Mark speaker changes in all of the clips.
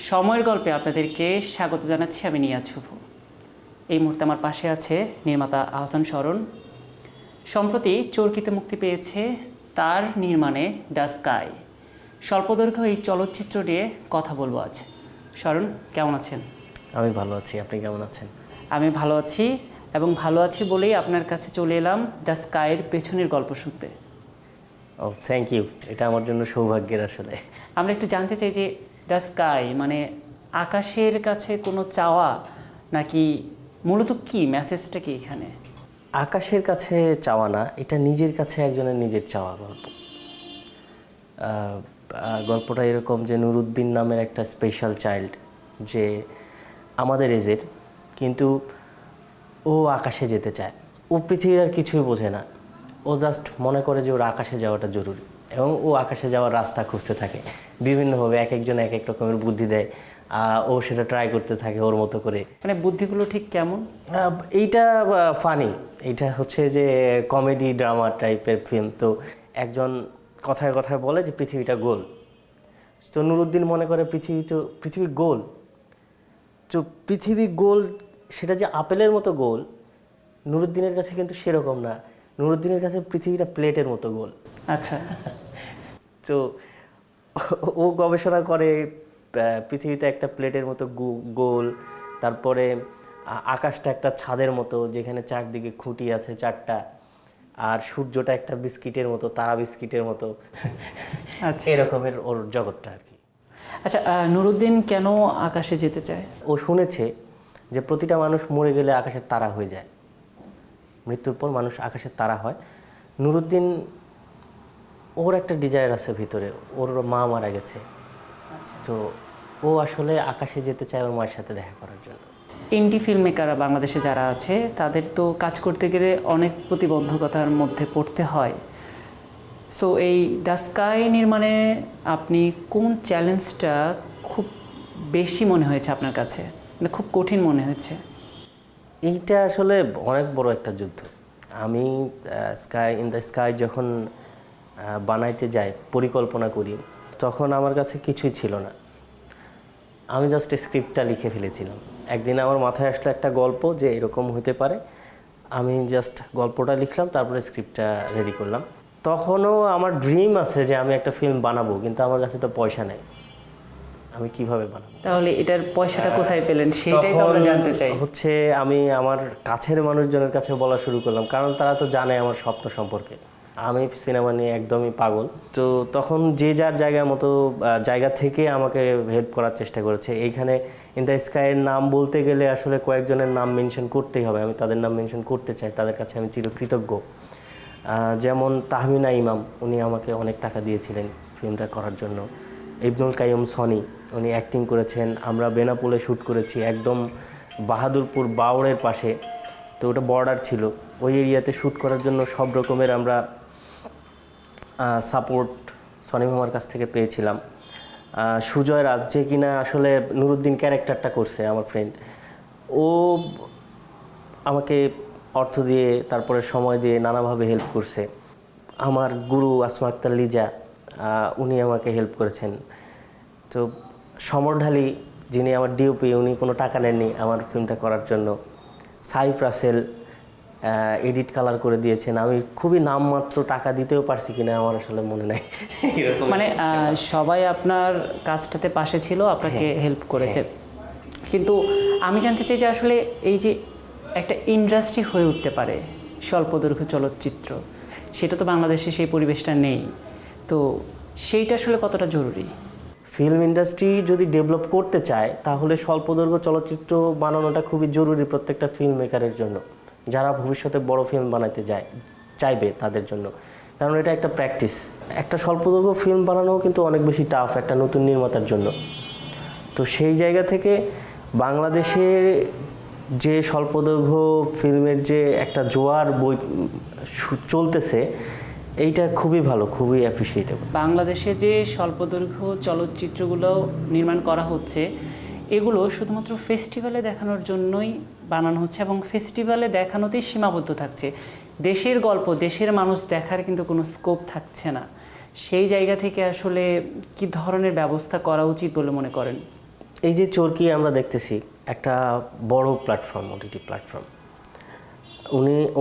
Speaker 1: সময়ের গল্পে আপনাদেরকে স্বাগত জানাচ্ছি। আমি নিয়াজ শুভ। এই মুহূর্তে আমার পাশে আছে নির্মাতা আহসান শরণ। সম্প্রতি চরকিতে মুক্তি পেয়েছে তার নির্মাণে দ্য স্কাই স্বল্পদৈর্ঘ্য এই চলচ্চিত্র নিয়ে কথা বলবো আজ। শরণ, কেমন আছেন?
Speaker 2: আমি ভালো আছি, আপনি কেমন আছেন?
Speaker 1: আমি ভালো আছি, এবং ভালো আছি বলেই আপনার কাছে চলে এলাম দ্য স্কাইয়ের পেছনের গল্প শুনতে।
Speaker 2: ও থ্যাংক ইউ, এটা আমার জন্য সৌভাগ্যের। আসলে
Speaker 1: আমরা একটু জানতে চাই যে দ্য স্কাই মানে আকাশের কাছে কোনো চাওয়া, নাকি মূলত কি মেসেজটা কি এখানে?
Speaker 2: আকাশের কাছে চাওয়া না, এটা নিজের কাছে একজনের নিজের চাওয়া গল্প। গল্পটা এরকম যে নুরুদ্দিন নামের একটা স্পেশাল চাইল্ড, যে আমাদের এজের, কিন্তু ও আকাশে যেতে চায়। ও পৃথিবীর আর কিছুই বোঝে না। ও জাস্ট মনে করে যে ওর আকাশে যাওয়াটা জরুরি, এবং ও আকাশে যাওয়ার রাস্তা খুঁজতে থাকে বিভিন্নভাবে। এক একজন এক এক রকমের বুদ্ধি দেয়, ও সেটা ট্রাই করতে থাকে ওর মতো করে।
Speaker 1: মানে বুদ্ধিগুলো ঠিক কেমন?
Speaker 2: এইটা ফানি, এইটা হচ্ছে যে কমেডি ড্রামা টাইপের ফিল্ম। তো একজন কথায় কথায় বলে যে পৃথিবীটা গোল। তো নুরুদ্দিন মনে করে পৃথিবী গোল। তো পৃথিবী গোল, সেটা যে আপেলের মতো গোল, নুরুদ্দিনের কাছে কিন্তু সেরকম না। নুরুদ্দিনের কাছে পৃথিবীটা প্লেটের মতো গোল।
Speaker 1: আচ্ছা।
Speaker 2: তো ও গবেষণা করে পৃথিবীতে একটা প্লেটের মতো গোল, তারপরে আকাশটা একটা ছাদের মতো যেখানে চারদিকে খুঁটি আছে চারটা, আর সূর্যটা একটা বিস্কিটের মতো, তারা বিস্কিটের মতো।
Speaker 1: আচ্ছা,
Speaker 2: এরকমের ওর জগৎটা আর কি।
Speaker 1: আচ্ছা, নুরুদ্দিন কেন আকাশে যেতে চায়?
Speaker 2: ও শুনেছে যে প্রতিটা মানুষ মরে গেলে আকাশের তারা হয়ে যায়, মৃত্যুর পর মানুষ আকাশের তারা হয়। নুরুদ্দিন, ওর একটা ডিজায়ার আছে ভিতরে, ওর মা মারা গেছে। তো ও আসলে আকাশে যেতে চায় ওর মায়ের সাথে দেখা করার জন্য।
Speaker 1: ইন্ডি ফিল্ম মেকাররা বাংলাদেশে যারা আছে তাদের তো কাজ করতে গেলে অনেক প্রতিবন্ধকতার মধ্যে পড়তে হয়। সো এই দ্য স্কাই নির্মাণে আপনি কোন চ্যালেঞ্জটা খুব বেশি মনে হয়েছে আপনার কাছে, মানে খুব কঠিন মনে হয়েছে?
Speaker 2: এইটা আসলে অনেক বড় একটা যুদ্ধ। আমি ইন দ্য স্কাই যখন বানাইতে যাই, পরিকল্পনা করি, তখন আমার কাছে কিছুই ছিল না। আমি জাস্ট স্ক্রিপ্টটা লিখে ফেলেছিলাম। একদিন আমার মাথায় আসলো একটা গল্প যে এরকম হতে পারে। আমি জাস্ট গল্পটা লিখলাম, তারপরে স্ক্রিপ্টটা রেডি করলাম। তখনও আমার ড্রিম আছে যে আমি একটা ফিল্ম বানাবো, কিন্তু আমার কাছে তো পয়সা নেই। আমি কিভাবে বানাবো?
Speaker 1: তাহলে এটার পয়সাটা কোথায় পেলেন সেটাই তো আমরা জানতে চাই।
Speaker 2: হচ্ছে আমি আমার কাছের মানুষজনের কাছে বলা শুরু করলাম, কারণ তারা তো জানে আমার স্বপ্ন সম্পর্কে। আমি সিনেমা নিয়ে একদমই পাগল। তো তখন যে যার জায়গা থেকে আমাকে হেল্প করার চেষ্টা করেছে। এইখানে ইন দ্য স্কাইয়ের নাম বলতে গেলে আসলে কয়েকজনের নাম মেনশন করতেই হবে। আমি তাদের নাম মেনশন করতে চাই, তাদের কাছে আমি চিরকৃতজ্ঞ। যেমন তাহমিনা ইমাম, উনি আমাকে অনেক টাকা দিয়েছিলেন ফিল্মটা করার জন্য। ইবনুল কাইয়ুম সনি, উনি অ্যাক্টিং করেছেন। আমরা বেনাপোলে শ্যুট করেছি, একদম বাহাদুরপুর বাউড়ের পাশে। তো ওটা বর্ডার ছিল, ওই এরিয়াতে শ্যুট করার জন্য সব রকমের আমরা সাপোর্ট সনি মামার কাছ থেকে পেয়েছিলাম। সুজয় রাজ, যে কিনা আসলে নুরুদ্দিন ক্যারেক্টারটা করছে, আমার ফ্রেন্ড, ও আমাকে অর্থ দিয়ে, তারপরে সময় দিয়ে নানাভাবে হেল্প করছে। আমার গুরু আসমা আক্তার লিজা, উনি আমাকে হেল্প করেছেন। তো সমর ঢালি, যিনি আমার ডিওপি, উনি কোনো টাকা নেননি আমার ফিল্মটা করার জন্য। সাইফ রাসেল এডিট কালার করে দিয়েছেন। আমি খুবই নামমাত্র টাকা দিতেও পারছি কিনা আমার আসলে মনে নাই।
Speaker 1: মানে সবাই আপনার কাজটাতে পাশে ছিল, আপনাকে হেল্প করেছে। কিন্তু আমি জানতে চাই যে আসলে এই যে একটা ইন্ডাস্ট্রি হয়ে উঠতে পারে স্বল্পদৈর্ঘ্য চলচ্চিত্র, সেটা তো বাংলাদেশে সেই পরিবেশটা নেই। তো সেইটা আসলে কতটা জরুরি?
Speaker 2: ফিল্ম ইন্ডাস্ট্রি যদি ডেভেলপ করতে চায়, তাহলে স্বল্পদৈর্ঘ্য চলচ্চিত্র বানানোটা খুবই জরুরি প্রত্যেকটা ফিল্ম মেকারের জন্য, যারা ভবিষ্যতে বড় ফিল্ম বানাতে চাইবে তাদের জন্য। কারণ এটা একটা প্র্যাকটিস। একটা স্বল্পদৈর্ঘ্য ফিল্ম বানানোও কিন্তু অনেক বেশি টাফ একটা নতুন নির্মাতার জন্য। তো সেই জায়গা থেকে বাংলাদেশে যে স্বল্পদৈর্ঘ্য ফিল্মের যে একটা জোয়ার চলতেছে, এইটা খুবই ভালো, খুবই অ্যাপ্রিসিয়েটেবল।
Speaker 1: বাংলাদেশে যে স্বল্পদৈর্ঘ্য চলচ্চিত্রগুলো নির্মাণ করা হচ্ছে, এগুলো শুধুমাত্র ফেস্টিভ্যালে দেখানোর জন্যই বানানো হচ্ছে, এবং ফেস্টিভ্যালে দেখানোতেই সীমাবদ্ধ থাকছে। দেশের গল্প, দেশের মানুষ দেখার কিন্তু কোনো স্কোপ থাকছে না। সেই জায়গা থেকে আসলে কি ধরনের ব্যবস্থা করা উচিত বলে মনে করেন?
Speaker 2: এই যে চরকি আমরা দেখতেছি একটা বড় প্ল্যাটফর্ম, ওটিটি প্ল্যাটফর্ম।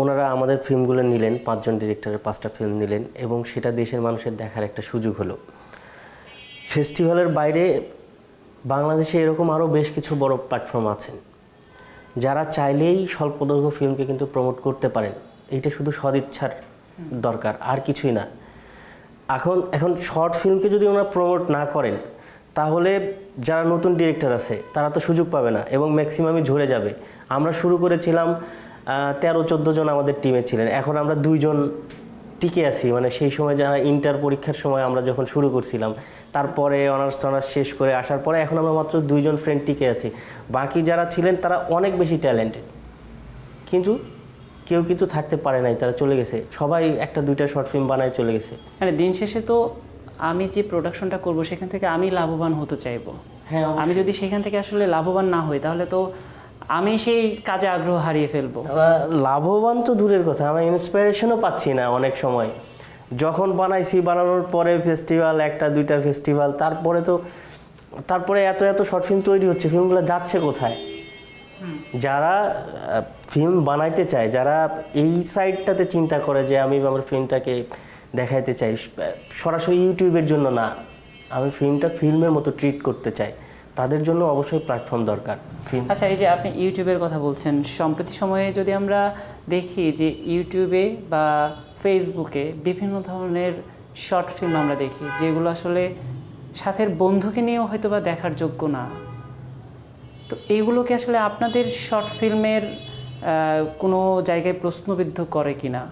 Speaker 2: ওনারা আমাদের ফিল্মগুলো নিলেন, 5 জন ডিরেক্টরের 5টা ফিল্ম নিলেন এবং সেটা দেশের মানুষের দেখার একটা সুযোগ হলো। ফেস্টিভ্যালের বাইরে বাংলাদেশে এরকম আরও বেশ কিছু বড় প্ল্যাটফর্ম আছেন যারা চাইলেই স্বল্পদৈর্ঘ্য ফিল্মকে কিন্তু প্রমোট করতে পারেন। এইটা শুধু সদিচ্ছার দরকার, আর কিছুই না। এখন শর্ট ফিল্মকে যদি ওনারা প্রমোট না করেন তাহলে যারা নতুন ডিরেক্টর আছে তারা তো সুযোগ পাবে না এবং ম্যাক্সিমামই ঝরে যাবে। আমরা শুরু করেছিলাম 13-14 জন আমাদের টিমে ছিলেন, এখন আমরা 2 জন টিকে আছি। মানে সেই সময় যারা ইন্টার পরীক্ষার সময় আমরা যখন শুরু করছিলাম, তারপরে অনার্স শেষ করে আসার পরে এখন আমরা মাত্র 2 জন ফ্রেন্ড টিকে আছি। বাকি যারা ছিলেন তারা অনেক বেশি ট্যালেন্টেড, কিন্তু কেউ কিন্তু থাকতে পারে নাই, তারা চলে গেছে। সবাই 1-2টা শর্ট ফিল্ম বানায় চলে গেছে।
Speaker 1: মানে দিন শেষে তো আমি যে প্রোডাকশনটা করব সেখান থেকে আমি লাভবান হতে চাইবো।
Speaker 2: হ্যাঁ,
Speaker 1: আমি যদি সেখান থেকে আসলে লাভবান না হই তাহলে তো আমি সেই কাজে আগ্রহ হারিয়ে ফেলবো।
Speaker 2: লাভবান তো দূরের কথা, আমরা ইন্সপিরেশনও পাচ্ছি না অনেক সময়। যখন বানানোর পরে ফেস্টিভ্যাল, 1-2টা ফেস্টিভ্যাল, তারপরে এত শর্ট ফিল্ম তৈরি হচ্ছে, ফিল্মগুলো যাচ্ছে কোথায়? যারা ফিল্ম বানাইতে চায়, যারা এই সাইডটাতে চিন্তা করে যে আমি আমার ফিল্মটাকে দেখাইতে চাই, সরাসরি ইউটিউবের জন্য না, আমি ফিল্মটা ফিল্মের মতো ট্রিট করতে চাই, তাদের জন্য অবশ্যই প্ল্যাটফর্ম দরকার।
Speaker 1: আচ্ছা, এই যে আপনি ইউটিউবের কথা বলছেন, সম্প্রতি সময়ে যদি আমরা দেখি যে ইউটিউবে বা ফেসবুকে বিভিন্ন ধরনের শর্ট ফিল্ম আমরা দেখি যেগুলো আসলে সাথের বন্ধুকে নিয়েও হয়তো বা দেখার যোগ্য না। তো এইগুলোকে আসলে আপনাদের শর্ট ফিল্মের কোনো জায়গায় প্রশ্নবিদ্ধ করে কিনা?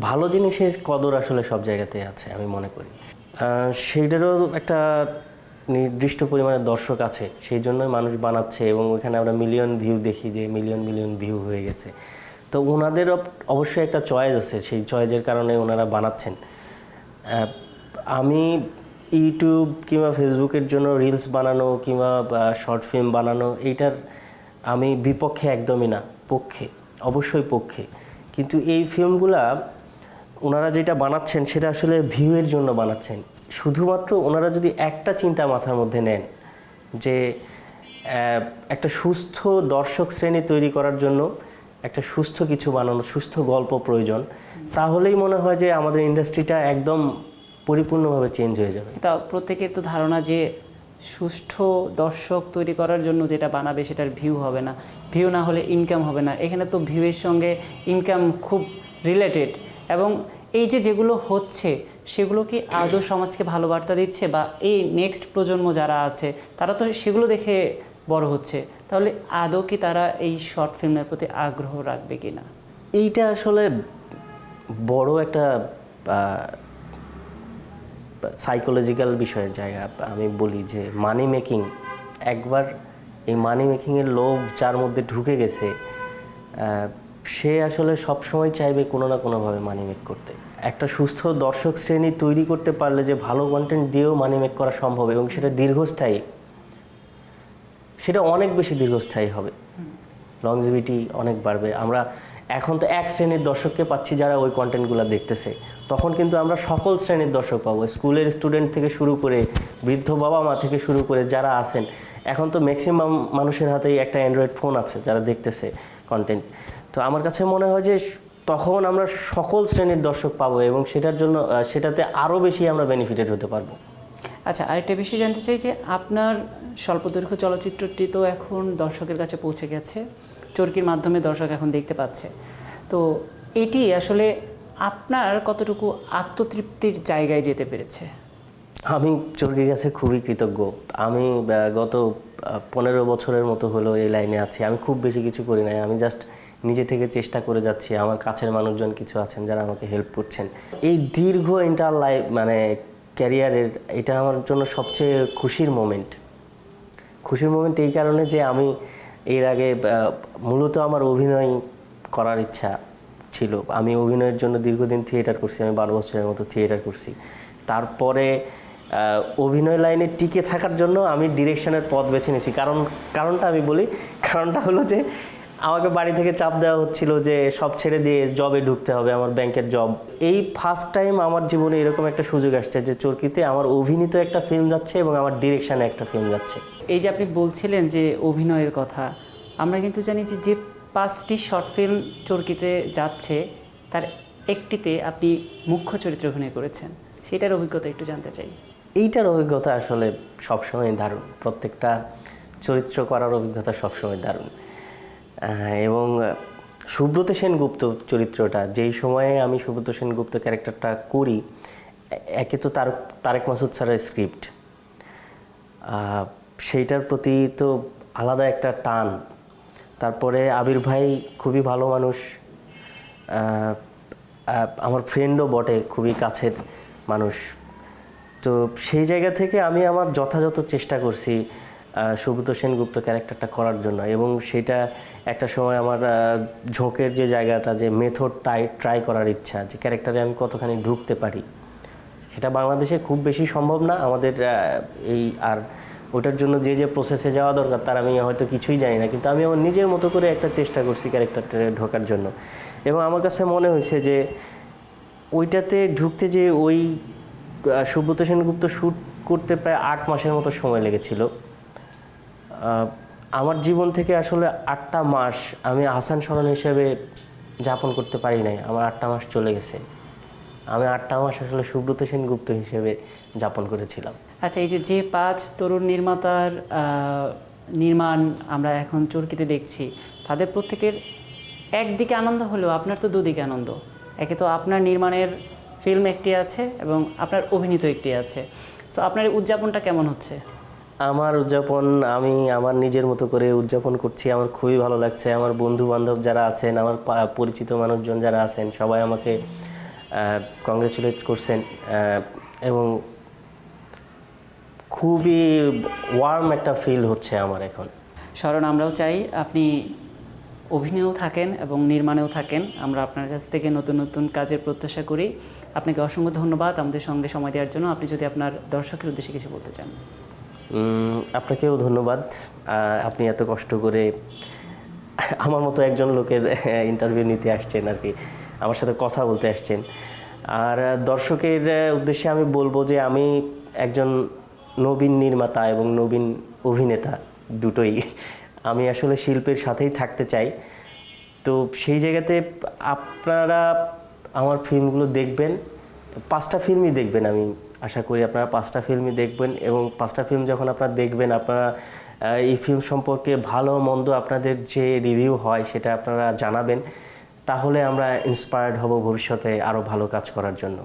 Speaker 2: ভালো জিনিসের কদর আসলে সব জায়গাতে আছে আমি মনে করি। সেইটারও একটা নির্দিষ্ট পরিমাণে দর্শক আছে, সেই জন্যই মানুষ বানাচ্ছে এবং ওইখানে আমরা মিলিয়ন ভিউ দেখি, যে মিলিয়ন ভিউ হয়ে গেছে। তো ওনাদের অবশ্যই একটা চয়েস আছে, সেই চয়েসের কারণে ওনারা বানাচ্ছেন। আমি ইউটিউব কিংবা ফেসবুকের জন্য রিলস বানানো কিংবা শর্ট ফিল্ম বানানো, এইটার আমি বিপক্ষে একদমই না, পক্ষে, অবশ্যই পক্ষে। কিন্তু এই ফিল্মগুলা ওনারা যেটা বানাচ্ছেন সেটা আসলে ভিউয়ের জন্য বানাচ্ছেন। শুধুমাত্র ওনারা যদি একটা চিন্তা মাথার মধ্যে নেন যে একটা সুস্থ দর্শক শ্রেণী তৈরি করার জন্য একটা সুস্থ কিছু বানানো, সুস্থ গল্প প্রয়োজন, তাহলেই মনে হয় যে আমাদের ইন্ডাস্ট্রিটা একদম পরিপূর্ণভাবে চেঞ্জ হয়ে যাবে।
Speaker 1: তা প্রত্যেকের তো ধারণা যে সুষ্ঠু দর্শক তৈরি করার জন্য যেটা বানাবে সেটার ভিউ হবে না, ভিউ না হলে ইনকাম হবে না। এখানে তো ভিউয়ের সঙ্গে ইনকাম খুব রিলেটেড। এবং এই যে যেগুলো হচ্ছে সেগুলো কি আদৌ সমাজকে ভালো বার্তা দিচ্ছে? বা এই নেক্সট প্রজন্ম যারা আছে তারা তো সেগুলো দেখে বড় হচ্ছে, তাহলে আদৌ কি তারা এই শর্ট ফিল্মের প্রতি আগ্রহ রাখবে কি না?
Speaker 2: এইটা আসলে বড় একটা সাইকোলজিক্যাল বিষয়ের জায়গা। আমি বলি যে মানি মেকিং, একবার এই মানি মেকিংয়ের লোভ যার মধ্যে ঢুকে গেছে, সে আসলে সবসময় চাইবে কোনো না কোনোভাবে মানি মেক করতে। একটা সুস্থ দর্শক শ্রেণী তৈরি করতে পারলে যে ভালো কন্টেন্ট দিয়েও মানি মেক করা সম্ভব এবং সেটা দীর্ঘস্থায়ী, সেটা অনেক বেশি দীর্ঘস্থায়ী হবে, লংজিভিটি অনেক বাড়বে। আমরা এখন তো এক শ্রেণীর দর্শককে পাচ্ছি যারা ওই কন্টেন্টগুলো দেখতেছে, তখন কিন্তু আমরা সকল শ্রেণীর দর্শক পাবো, স্কুলের স্টুডেন্ট থেকে শুরু করে বৃদ্ধ বাবা মা থেকে শুরু করে যারা আছেন। এখন তো ম্যাক্সিমাম মানুষের হাতেই একটা অ্যান্ড্রয়েড ফোন আছে যারা দেখতেছে কন্টেন্ট। তো আমার কাছে মনে হয় যে তখন আমরা সকল শ্রেণীর দর্শক পাবো এবং সেটাতে আরও বেশি আমরা বেনিফিটেড হতে পারবো।
Speaker 1: আচ্ছা, আরেকটা বিষয় জানতে চাই যে আপনার স্বল্পদৈর্ঘ্য চলচ্চিত্রটি তো এখন দর্শকের কাছে পৌঁছে গেছে, চরকির মাধ্যমে দর্শক এখন দেখতে পাচ্ছে। তো এটি আসলে আপনার কতটুকু আত্মতৃপ্তির জায়গায় যেতে পেরেছে?
Speaker 2: আমি চরকির কাছে খুবই কৃতজ্ঞ। আমি গত 15 বছরের মতো হলো এই লাইনে আছি। আমি খুব বেশি কিছু করি নাই, আমি জাস্ট নিজে থেকে চেষ্টা করে যাচ্ছি। আমার কাছের মানুষজন কিছু আছেন যারা আমাকে হেল্প করছেন। এই দীর্ঘ ইন্টার লাইফ মানে ক্যারিয়ারের এটা আমার জন্য সবচেয়ে খুশির মোমেন্ট এই কারণে যে আমি এর আগে মূলত আমার অভিনয় করার ইচ্ছা ছিল। আমি অভিনয়ের জন্য দীর্ঘদিন থিয়েটার করছি, আমি 12 বছরের মতো থিয়েটার করছি। তারপরে অভিনয় লাইনে টিকে থাকার জন্য আমি ডিরেকশনের পথ বেছে নিয়েছি। কারণটা আমি বলি, কারণটা হলো যে আমাকে বাড়ি থেকে চাপ দেওয়া হচ্ছিল যে সব ছেড়ে দিয়ে জবে ঢুকতে হবে, আমার ব্যাংকের জব। এই ফার্স্ট টাইম আমার জীবনে এরকম একটা সুযোগ আসছে যে চরকিতে আমার অভিনীত একটা ফিল্ম যাচ্ছে এবং আমার ডিরেকশানে একটা ফিল্ম যাচ্ছে।
Speaker 1: এই যে আপনি বলছিলেন যে অভিনয়ের কথা, আমরা কিন্তু জানি যে যে 5টি শর্ট ফিল্ম চরকিতে যাচ্ছে তার একটিতে আপনি মুখ্য চরিত্রে অভিনয় করেছেন, সেটার অভিজ্ঞতা একটু জানতে চাই।
Speaker 2: এইটার অভিজ্ঞতা আসলে সবসময় দারুণ, প্রত্যেকটা চরিত্র করার অভিজ্ঞতা সবসময় দারুণ। এবং সুব্রত সেনগুপ্ত চরিত্রটা যেই সময়ে আমি সুব্রত সেনগুপ্ত ক্যারেক্টারটা করি, একে তো তারেক মাসুদ স্যারের স্ক্রিপ্ট, সেইটার প্রতি তো আলাদা একটা টান। তারপরে আবির ভাই খুবই ভালো মানুষ, আমার ফ্রেন্ডও বটে, খুবই কাছের মানুষ। তো সেই জায়গা থেকে আমি আমার যথাযথ চেষ্টা করছি সুব্রত সেনগুপ্ত ক্যারেক্টারটা করার জন্য, এবং সেটা একটা সময় আমার ঝোঁকের যে জায়গাটা, যে মেথড ট্রাই করার ইচ্ছা, যে ক্যারেক্টারে আমি কতখানি ঢুকতে পারি, সেটা বাংলাদেশে খুব বেশি সম্ভব না আমাদের এই। আর ওটার জন্য যে যে প্রসেসে যাওয়া দরকার তার আমি হয়তো কিছুই জানি না, কিন্তু আমি আমার নিজের মতো করে একটা চেষ্টা করছি ক্যারেক্টারটা ঢোকার জন্য। এবং আমার কাছে মনে হয়েছে যে ওইটাতে ঢুকতে, যে ওই সুব্রত সেনগুপ্ত শ্যুট করতে প্রায় 8 মাসের মতো সময় লেগেছিল। আমার জীবন থেকে আসলে 8টা মাস আমি হাসান শরণ হিসেবে যাপন করতে পারি নাই, আমার 8টা মাস চলে গেছে। আমি 8টা মাস আসলে সুব্রত সেনগুপ্ত হিসেবে যাপন করেছিলাম।
Speaker 1: আচ্ছা, এই যে 5 তরুণ নির্মাতার নির্মাণ আমরা এখন চরকিতে দেখছি, তাদের প্রত্যেকের একদিকে আনন্দ হলেও আপনার তো দুদিকে আনন্দ। একে তো আপনার নির্মাণের ফিল্ম একটি আছে এবং আপনার অভিনীত একটি আছে, সো আপনার উদযাপনটা কেমন হচ্ছে?
Speaker 2: আমার উদযাপন আমি আমার নিজের মতো করে উদযাপন করছি, আমার খুবই ভালো লাগছে। আমার বন্ধু বান্ধব যারা আছেন, আমার পরিচিত মানুষজন যারা আছেন, সবাই আমাকে কংগ্রেচুলেট করছেন, এবং খুবই ওয়ার্ম একটা ফিল হচ্ছে আমার এখন।
Speaker 1: শরণ, আমরাও চাই আপনি অভিনয়েও থাকেন এবং নির্মাণেও থাকেন। আমরা আপনার কাছ থেকে নতুন নতুন কাজের প্রত্যাশা করি। আপনাকে অসংখ্য ধন্যবাদ আমাদের সঙ্গে সময় দেওয়ার জন্য। আপনি যদি আপনার দর্শকের উদ্দেশ্যে কিছু বলতে চান।
Speaker 2: আপনাকেও ধন্যবাদ, আপনি এত কষ্ট করে আমার মতো একজন লোকের ইন্টারভিউ নিতে আসছেন, আর কি আমার সাথে কথা বলতে আসছেন। আর দর্শকের উদ্দেশ্যে আমি বলবো যে আমি একজন নবীন নির্মাতা এবং নবীন অভিনেতা, দুটোই। আমি আসলে শিল্পের সাথেই থাকতে চাই। তো সেই জায়গাতে আপনারা আমার ফিল্মগুলো দেখবেন, 5টা ফিল্মই দেখবেন। আমি আশা করি আপনারা 5টা ফিল্মই দেখবেন, এবং 5টা ফিল্ম যখন আপনারা দেখবেন, আপনারা এই ফিল্ম সম্পর্কে ভালো মন্দ আপনাদের যে রিভিউ হয় সেটা আপনারা জানাবেন। তাহলে আমরা ইন্সপায়ার্ড হব ভবিষ্যতে আরও ভালো কাজ করার জন্য।